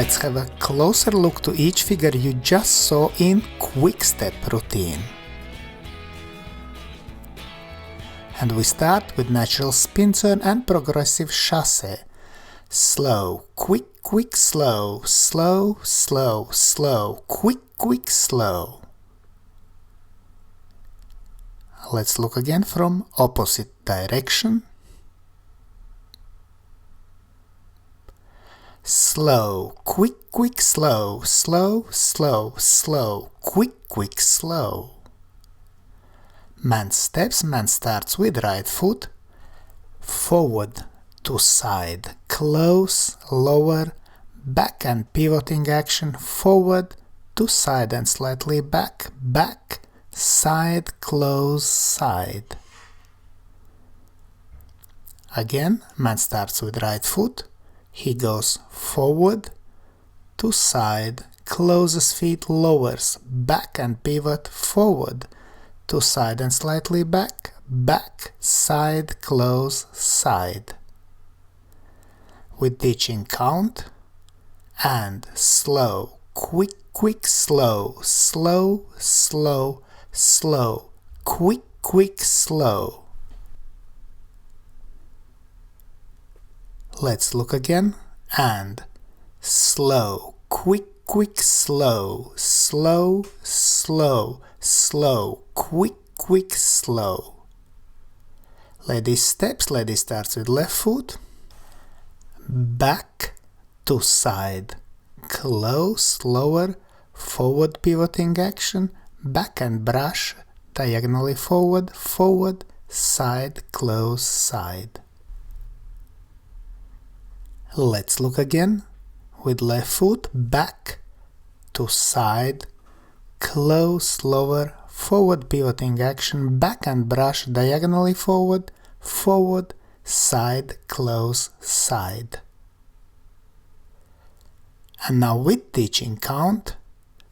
Let's have a closer look to each figure you just saw in Quickstep routine. And we start with natural spin turn and progressive chasse. Slow, quick, quick, slow, slow, slow, slow, quick, quick, slow. Let's look again from opposite direction. Slow, quick, quick, slow, slow, slow, slow, quick, quick, slow. Man steps, man starts with right foot, forward to side, close, lower, back and pivoting action, forward to side and slightly back, back, side, close, side. Again, man starts with right foot, he goes forward to side, closes feet, lowers, back and pivot, forward to side and slightly back, back, side, close, side. With ditching count and slow, quick, quick, slow, slow, slow, slow, quick, quick, slow. Let's look again and slow, quick, quick, slow, slow, slow, slow, quick, quick, slow. Lady steps, lady starts with left foot, back to side, close, lower, forward pivoting action, back and brush, diagonally forward, forward, side, close, side. Let's look again with left foot, back to side, close, lower, forward pivoting action, back and brush, diagonally forward, forward, side, close, side. And now with ditching count,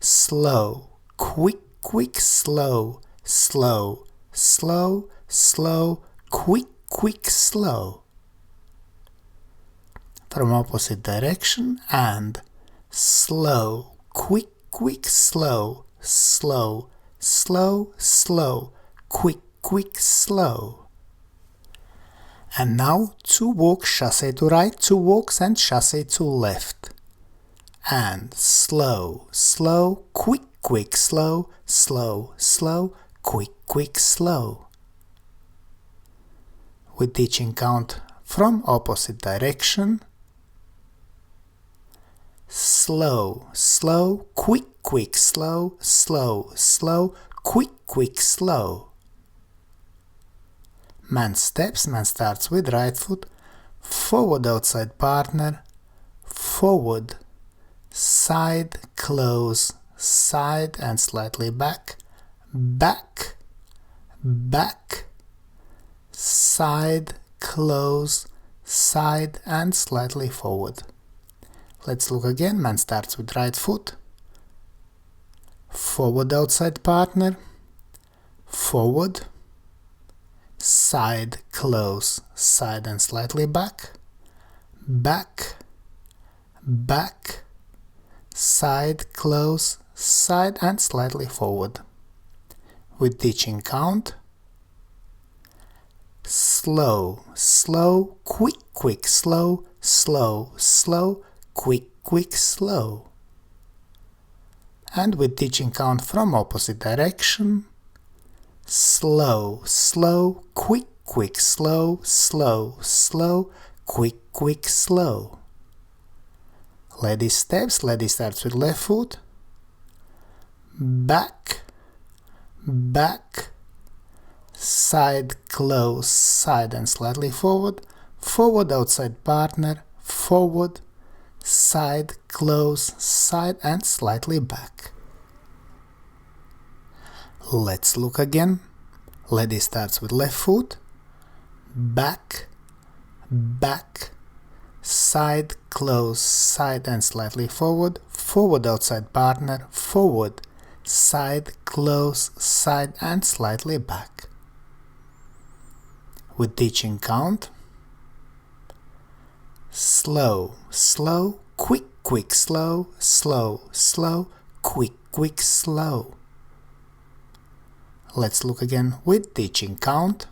slow, quick, quick, slow, slow, slow, slow, quick, quick, slow. From opposite direction and slow, quick, quick, slow, slow, slow, slow, quick, quick, slow. And now 2 walks, chasse to right, 2 walks and chasse to left. And slow, slow, quick, quick, slow, slow, slow, quick, quick, slow. With ditching count from opposite direction. Slow, slow, quick, quick, slow, slow, slow, quick, quick, slow. Man steps, man starts with right foot, forward outside partner, forward, side, close, side and slightly back, back, back, side, close, side and slightly forward. Let's look again. Man starts with right foot, forward outside partner, forward, side, close, side and slightly back, back, back, side, close, side and slightly forward. With ditching count, slow, slow, quick, quick, slow, slow, slow, quick, quick, slow. And with ditching count from opposite direction, slow, slow, quick, quick, slow, slow, slow, quick, quick, slow. Lady steps, lady starts with left foot, back, back, side, close, side and slightly forward, forward outside partner, forward, side, close, side and slightly back. Let's look again. Lady starts with left foot, back, back, side, close, side and slightly forward, forward outside partner, forward, side, close, side and slightly back. With ditching count, slow, slow, quick, quick, slow, slow, slow, quick, quick, slow. Let's look again with teaching count.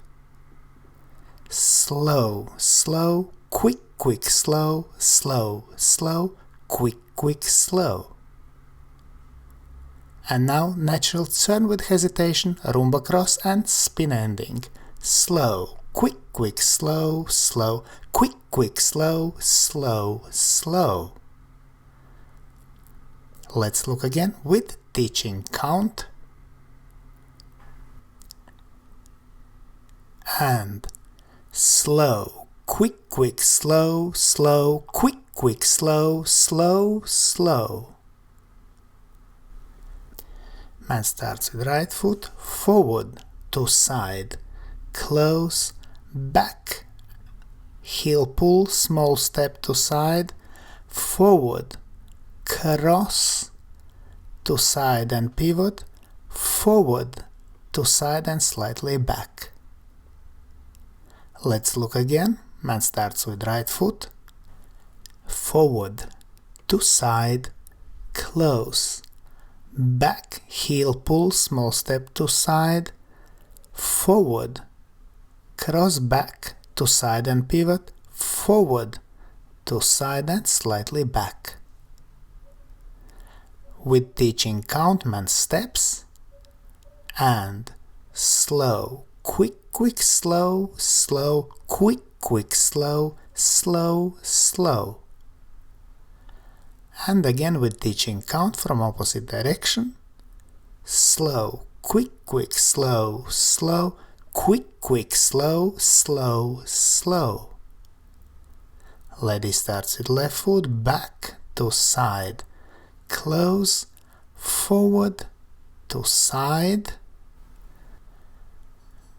Slow, slow, quick, quick, slow, slow, slow, quick, quick, slow. And now natural turn with hesitation, rumba cross and spin ending. Slow, quick, quick, slow, slow, quick, quick, slow, slow, slow. Let's look again with teaching count. And slow, quick, quick, slow, slow, quick, quick, slow, slow, slow. Man starts with right foot, forward, to side, close, back, heel pull, small step to side, forward, cross, to side and pivot, forward, to side and slightly back. Let's look again. Man starts with right foot, forward, to side, close, back, heel pull, small step to side, forward, cross back, to side and pivot, forward, to side and slightly back. With teaching count, man steps, and slow, quick, quick, slow, slow, quick, quick, slow, slow, slow. And again with teaching count from opposite direction. Slow, quick, quick, slow, slow, quick, quick, slow, slow, slow. Lady starts with left foot, back, to side, close, forward, to side,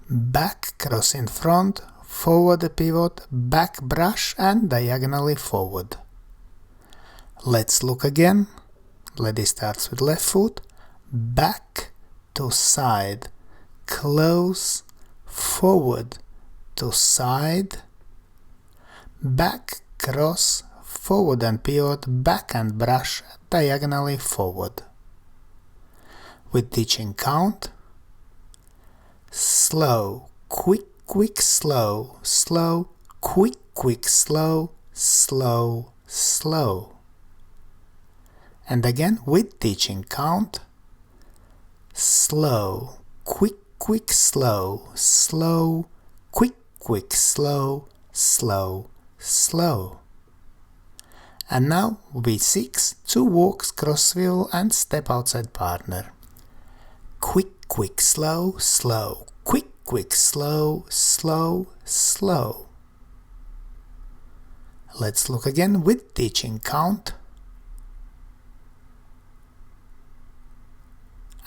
back, cross in front, forward pivot, back brush and diagonally forward. Let's look again. Lady starts with left foot, back, to side, close, forward, to side, back, cross, forward and pivot, back and brush, diagonally forward. With teaching count. Slow, quick, quick, slow, slow, quick, quick, slow, slow, slow. And again with teaching count. Slow, quick, quick, slow, slow, quick, quick, slow, slow, slow. And now V6, 2 walks, cross swivel and step outside partner. Quick, quick, slow, slow, quick, quick, slow, slow, slow. Let's look again with teaching count.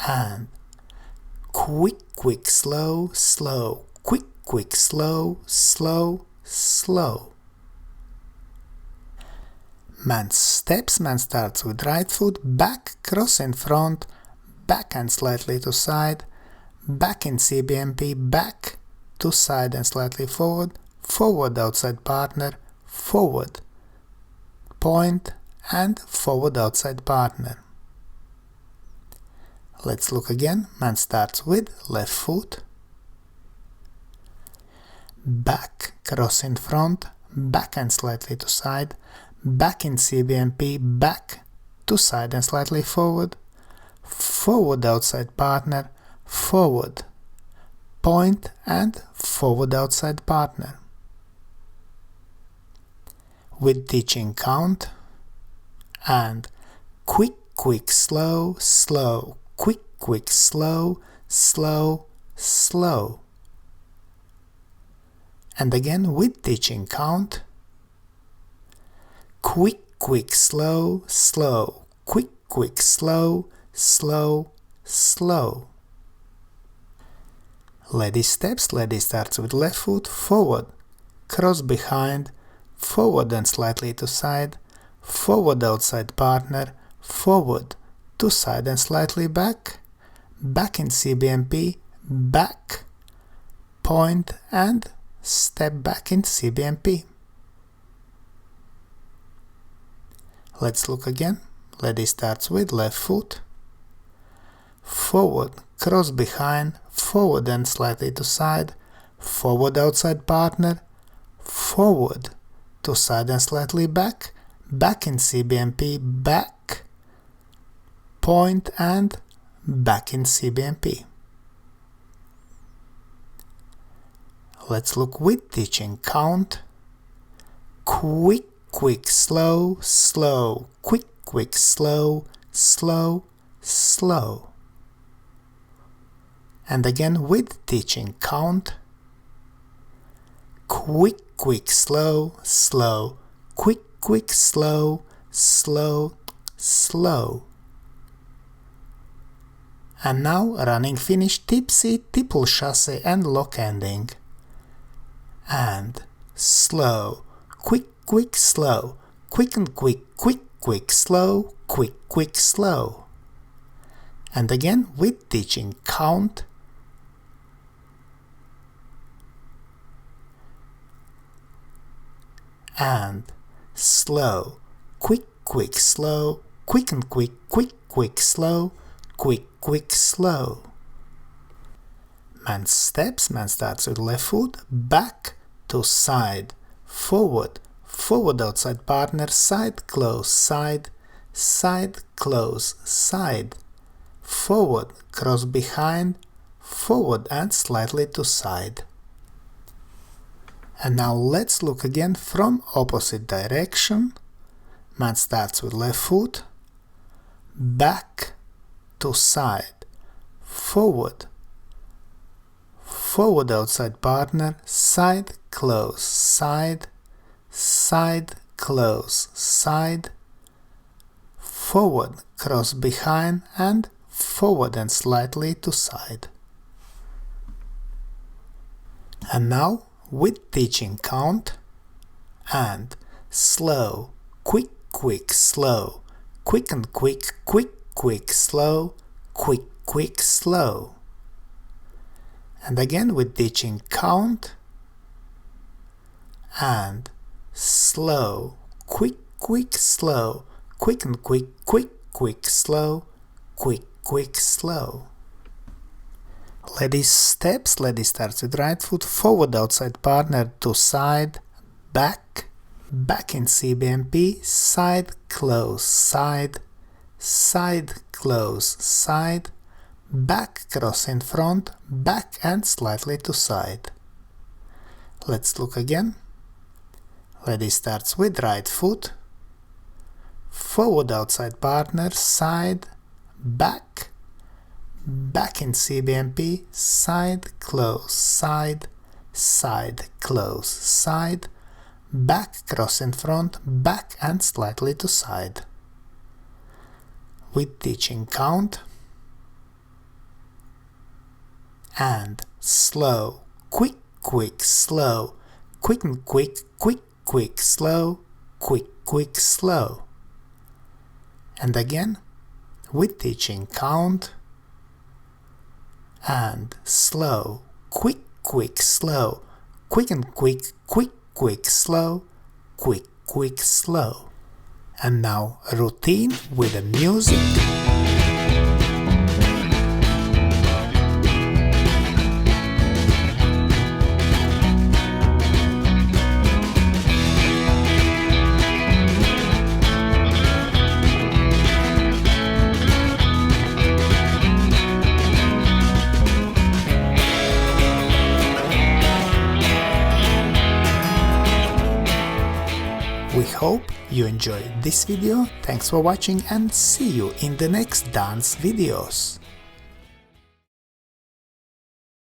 And quick, quick, slow, slow, quick, quick, slow, slow, slow. Man steps, man starts with right foot, back, cross in front, back and slightly to side, back in CBMP, back, to side and slightly forward, forward outside partner, forward, point and forward outside partner. Let's look again. Man starts with left foot, back, cross in front, back and slightly to side, back in CBMP, back, to side and slightly forward, forward outside partner, forward, point and forward outside partner. With teaching count. And quick, quick, slow, slow, quick, quick, slow, slow, slow. And again with teaching count. Quick, quick, slow, slow, quick, quick, slow, slow, slow. Lady steps, lady starts with left foot, forward, cross behind, forward and slightly to side, forward outside partner, forward, to side and slightly back, back in CBMP, back, point and step back in CBMP. Let's look again. Lady starts with left foot, forward, cross behind, forward and slightly to side, forward outside partner, forward to side and slightly back, back in CBMP, back, point and back in CBMP. Let's look with teaching count. Quick, quick, slow, slow, quick, quick, slow, slow, slow. And again with teaching count. Quick, quick, slow, slow, quick, quick, slow, slow, slow. And now running finish Tipsy, Tipple, Chasse and lock ending. And slow, quick, quick, slow, quick and quick, quick, quick, slow, quick, quick, slow. And again with teaching count. And slow, quick, quick, slow, quick and quick, quick, quick, slow, quick, quick, slow. Man steps, man starts with left foot, back to side, forward, forward outside partner, side, close, side, side, close, side, forward, cross behind, forward and slightly to side. And now let's look again from opposite direction. Man starts with left foot, back to side, forward, forward outside partner, side, close, side, side, close, side, forward, cross behind and forward and slightly to side. And now with teaching count. And slow, quick, quick, slow, quick and quick, quick, quick, slow, quick, quick, slow. And again with teaching count. And slow, quick, quick, slow, quick and quick, quick, quick, slow, quick, quick, slow. Lady steps, lady starts with right foot, forward outside partner to side, back, back in CBMP, side, close, side, side, close, side, back, cross in front, back and slightly to side. Let's look again. Lady starts with right foot, forward outside partner, side, back, back in CBMP, side, close, side, side, close, side, back, cross in front, back and slightly to side. With teaching count. And slow, quick, quick, slow, quick and quick, quick, quick, slow, quick, quick, slow. And again with teaching count. And slow, quick, quick, slow, quick and quick, quick, quick, slow, quick, quick, slow. And now routine with the music. We hope you enjoyed this video, thanks for watching and see you in the next dance videos.